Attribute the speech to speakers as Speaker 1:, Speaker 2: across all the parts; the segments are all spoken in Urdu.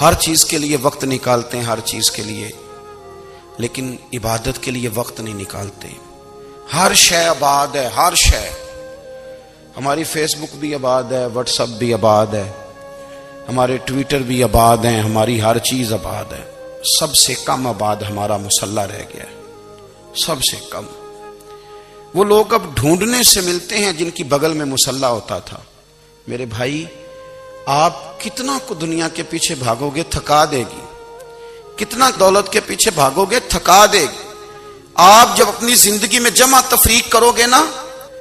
Speaker 1: ہر چیز کے لیے وقت نکالتے ہیں، ہر چیز کے لیے، لیکن عبادت کے لیے وقت نہیں نکالتے۔ ہر شے آباد ہے، ہر شے، ہماری فیس بک بھی آباد ہے، واٹس ایپ بھی آباد ہے، ہمارے ٹویٹر بھی آباد ہیں، ہماری ہر چیز آباد ہے۔ سب سے کم آباد ہمارا مصلی رہ گیا ہے، سب سے کم۔ وہ لوگ اب ڈھونڈنے سے ملتے ہیں جن کی بغل میں مصلی ہوتا تھا۔ میرے بھائی، آپ کتنا کو دنیا کے پیچھے بھاگو گے تھکا دے گی، کتنا دولت کے پیچھے بھاگو گے تھکا دے گی۔ آپ جب اپنی زندگی میں جمع تفریق کرو گے نا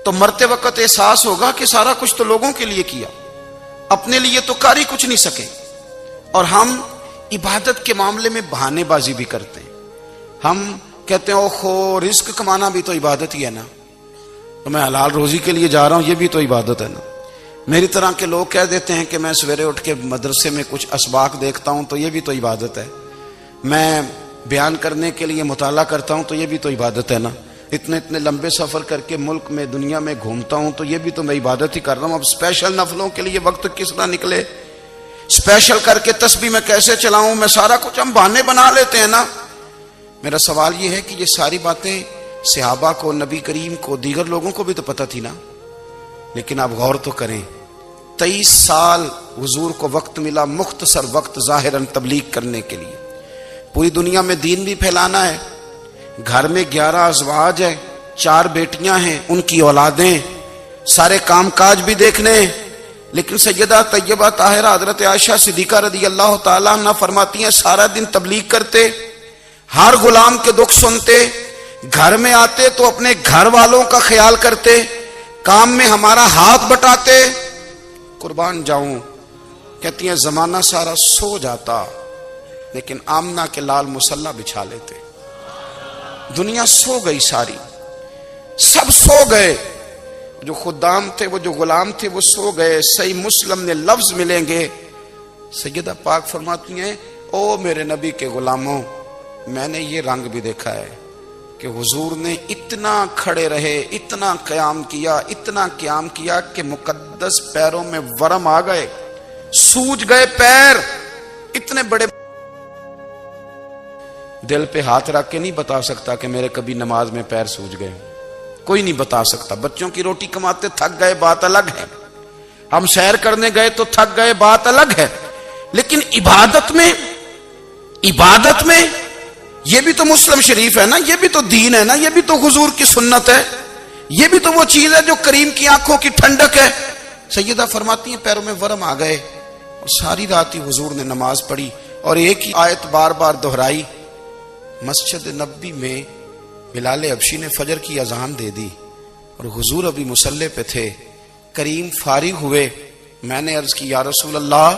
Speaker 1: تو مرتے وقت احساس ہوگا کہ سارا کچھ تو لوگوں کے لیے کیا، اپنے لیے تو کر ہی کچھ نہیں سکے۔ اور ہم عبادت کے معاملے میں بہانے بازی بھی کرتے ہیں۔ ہم کہتے ہیں اوہو رزق کمانا بھی تو عبادت ہی ہے نا، تو میں حلال روزی کے لیے جا رہا ہوں، یہ بھی تو عبادت ہے نا۔ میری طرح کے لوگ کہہ دیتے ہیں کہ میں سویرے اٹھ کے مدرسے میں کچھ اسباق دیکھتا ہوں تو یہ بھی تو عبادت ہے، میں بیان کرنے کے لیے مطالعہ کرتا ہوں تو یہ بھی تو عبادت ہے نا، اتنے لمبے سفر کر کے ملک میں دنیا میں گھومتا ہوں تو یہ بھی تو میں عبادت ہی کر رہا ہوں۔ اب اسپیشل نفلوں کے لیے وقت کس طرح نکلے، اسپیشل کر کے تسبیح میں کیسے چلاؤں، میں سارا کچھ ہم بہانے بنا لیتے ہیں نا۔ میرا سوال یہ ہے کہ یہ ساری باتیں صحابہ کو، نبی کریم کو، دیگر لوگوں کو بھی تو پتہ تھی نا، لیکن آپ غور تو کریں، 23 سال حضور کو وقت ملا، مختصر وقت ظاہراً تبلیغ کرنے کے لیے، پوری دنیا میں دین بھی پھیلانا ہے۔ گھر میں 11 ازواج ہیں، 4 بیٹیاں ہیں، ان کی اولادیں، سارے کام کاج بھی دیکھنے ہیں۔ لیکن سیدہ طیبہ طاہرہ حضرت عائشہ صدیقہ رضی اللہ تعالیٰ عنہ فرماتی ہیں سارا دن تبلیغ کرتے، ہر غلام کے دکھ سنتے، گھر میں آتے تو اپنے گھر والوں کا خیال کرتے، کام میں ہمارا ہاتھ بٹاتے۔ قربان جاؤں، کہتی ہیں زمانہ سارا سو جاتا لیکن آمنہ کے لال مصلی بچھا لیتے۔ دنیا سو گئی، ساری سب سو گئے، جو خدام تھے، وہ جو غلام تھے، وہ سو گئے۔ صحیح مسلم نے لفظ ملیں گے، سیدہ پاک فرماتی ہیں او میرے نبی کے غلاموں، میں نے یہ رنگ بھی دیکھا ہے کہ حضور نے اتنا کھڑے رہے، اتنا قیام کیا، اتنا قیام کیا کہ مقدس پیروں میں ورم آ گئے، سوج گئے پیر، اتنے بڑے۔ دل پہ ہاتھ رکھ کے نہیں بتا سکتا کہ میرے کبھی نماز میں پیر سوج گئے، کوئی نہیں بتا سکتا۔ بچوں کی روٹی کماتے تھک گئے بات الگ ہے، ہم سیر کرنے گئے تو تھک گئے بات الگ ہے، لیکن عبادت میں یہ بھی تو مسلم شریف ہے نا، یہ بھی تو دین ہے نا، یہ بھی تو حضور کی سنت ہے، یہ بھی تو وہ چیز ہے جو کریم کی آنکھوں کی ٹھنڈک ہے۔ سیدہ فرماتی ہیں پیروں میں ورم آ گئے، اور ساری رات ہی حضور نے نماز پڑھی اور ایک ہی آیت بار بار دہرائی۔ مسجد نبوی میں بلال حبشی نے فجر کی اذان دے دی اور حضور ابھی مصلی پہ تھے، کریم فارغ ہوئے۔ میں نے عرض کی یا رسول اللہ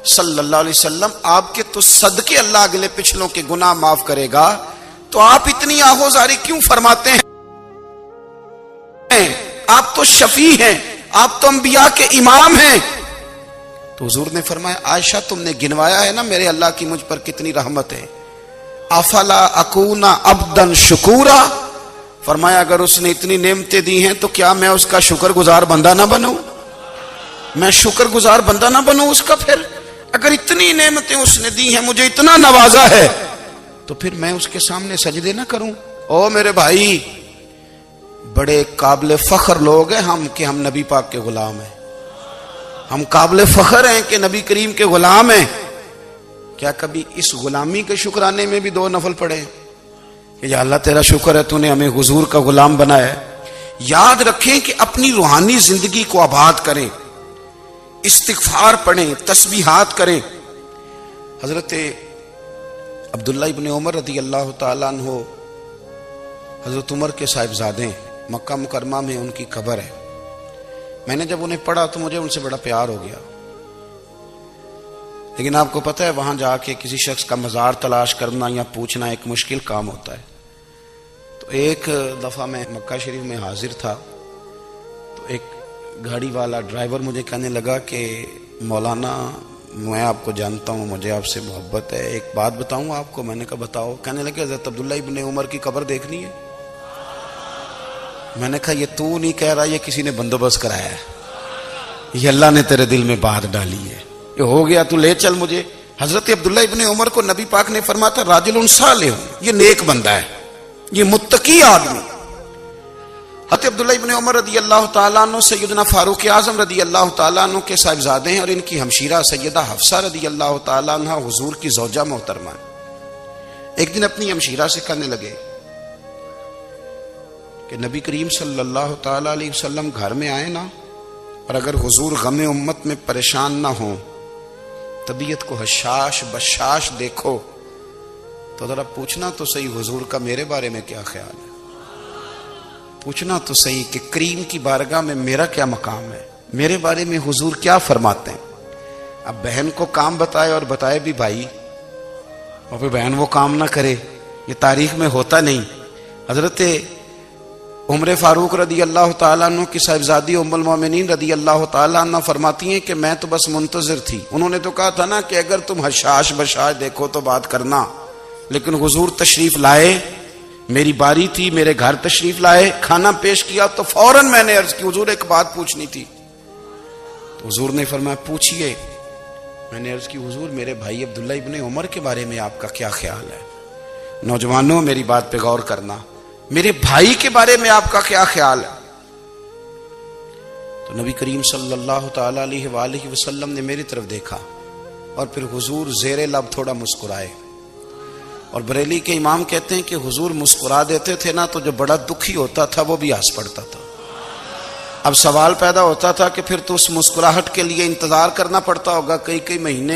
Speaker 1: صلی اللہ علیہ وسلم، آپ کے تو صدقے اللہ اگلے پچھلوں کے گناہ معاف کرے گا، تو آپ اتنی آہوزاری کیوں فرماتے ہیں؟ آپ تو شفیع ہیں، آپ تو انبیاء کے امام ہیں۔ تو حضور نے فرمایا عائشہ تم نے گنوایا ہے نا میرے اللہ کی مجھ پر کتنی رحمت ہے، افلا اکون عبدا شکورا، فرمایا اگر اس نے اتنی نعمتیں دی ہیں تو کیا میں اس کا شکر گزار بندہ نہ بنوں، میں شکر گزار بندہ نہ بنوں اس کا؟ پھر اگر اتنی نعمتیں اس نے دی ہیں، مجھے اتنا نوازا ہے، تو پھر میں اس کے سامنے سجدے نہ کروں؟ او میرے بھائی، بڑے قابل فخر لوگ ہیں ہم کہ ہم نبی پاک کے غلام ہیں، ہم قابل فخر ہیں کہ نبی کریم کے غلام ہیں۔ کیا کبھی اس غلامی کے شکرانے میں بھی 2 نفل پڑھے کہ یا اللہ تیرا شکر ہے تو نے ہمیں حضور کا غلام بنایا ہے؟ یاد رکھیں کہ اپنی روحانی زندگی کو آباد کریں، استغفار پڑھیں، تسبیحات کریں۔ حضرت عبداللہ ابن عمر رضی اللہ تعالیٰ عنہ حضرت عمر کے صاحبزادے، مکہ مکرمہ میں ان کی قبر ہے۔ میں نے جب انہیں پڑھا تو مجھے ان سے بڑا پیار ہو گیا، لیکن آپ کو پتہ ہے وہاں جا کے کسی شخص کا مزار تلاش کرنا یا پوچھنا ایک مشکل کام ہوتا ہے۔ تو ایک دفعہ میں مکہ شریف میں حاضر تھا، تو ایک گاڑی والا ڈرائیور مجھے کہنے لگا کہ مولانا میں آپ کو جانتا ہوں، مجھے آپ سے محبت ہے، ایک بات بتاؤں آپ کو؟ میں نے کہا بتاؤ۔ کہنے لگے حضرت عبداللہ ابن عمر کی قبر دیکھنی ہے۔ میں نے کہا یہ تو نہیں کہہ رہا، یہ کسی نے بندوبست کرایا ہے، یہ اللہ نے تیرے دل میں بات ڈالی ہے، یہ ہو گیا تو لے چل مجھے۔ حضرت عبداللہ ابن عمر کو نبی پاک نے فرمایا تھا راجل صالح، یہ نیک بندہ ہے، یہ متقی آدمی۔ حضرت عبداللہ ابن عمر رضی اللہ تعالیٰ عنہ سیدنا فاروق اعظم رضی اللہ تعالیٰ عنہ کے صاحبزادے ہیں، اور ان کی ہمشیرہ سیدہ حفصہ رضی اللہ تعالیٰ عنہ حضور کی زوجہ محترمہ ہیں۔ ایک دن اپنی ہمشیرہ سے کہنے لگے کہ نبی کریم صلی اللہ تعالیٰ علیہ وسلم گھر میں آئے نا، اور اگر حضور غم امت میں پریشان نہ ہوں، طبیعت کو حشاش بشاش دیکھو، تو ذرا پوچھنا تو صحیح حضور کا میرے بارے میں کیا خیال ہے، پوچھنا تو صحیح کہ کریم کی بارگاہ میں میرا کیا مقام ہے، میرے بارے میں حضور کیا فرماتے ہیں۔ اب بہن کو کام بتائے، اور بتائے بھی بھائی، اور پھر بہن وہ کام نہ کرے، یہ تاریخ میں ہوتا نہیں۔ حضرت عمر فاروق رضی اللہ تعالیٰ عنہ کی صاحبزادی ام المومنین رضی اللہ تعالیٰ عنہ فرماتی ہیں کہ میں تو بس منتظر تھی، انہوں نے تو کہا تھا نا کہ اگر تم حشاش بشاش دیکھو تو بات کرنا، لیکن حضور تشریف لائے، میری باری تھی، میرے گھر تشریف لائے، کھانا پیش کیا تو فوراً میں نے عرض کی حضور ایک بات پوچھنی تھی، تو حضور نے فرمایا پوچھئے۔ میں نے عرض کی حضور میرے بھائی عبداللہ ابن عمر کے بارے میں آپ کا کیا خیال ہے؟ نوجوانوں میری بات پہ غور کرنا، میرے بھائی کے بارے میں آپ کا کیا خیال ہے؟ تو نبی کریم صلی اللہ تعالی علیہ وآلہ وسلم نے میری طرف دیکھا، اور پھر حضور زیر لب تھوڑا مسکرائے، اور بریلی کے امام کہتے ہیں کہ حضور مسکرا دیتے تھے نا تو جو بڑا دکھی ہوتا تھا وہ بھی ہنس پڑتا تھا۔ اب سوال پیدا ہوتا تھا کہ پھر تو اس مسکراہٹ کے لیے انتظار کرنا پڑتا ہوگا کئی مہینے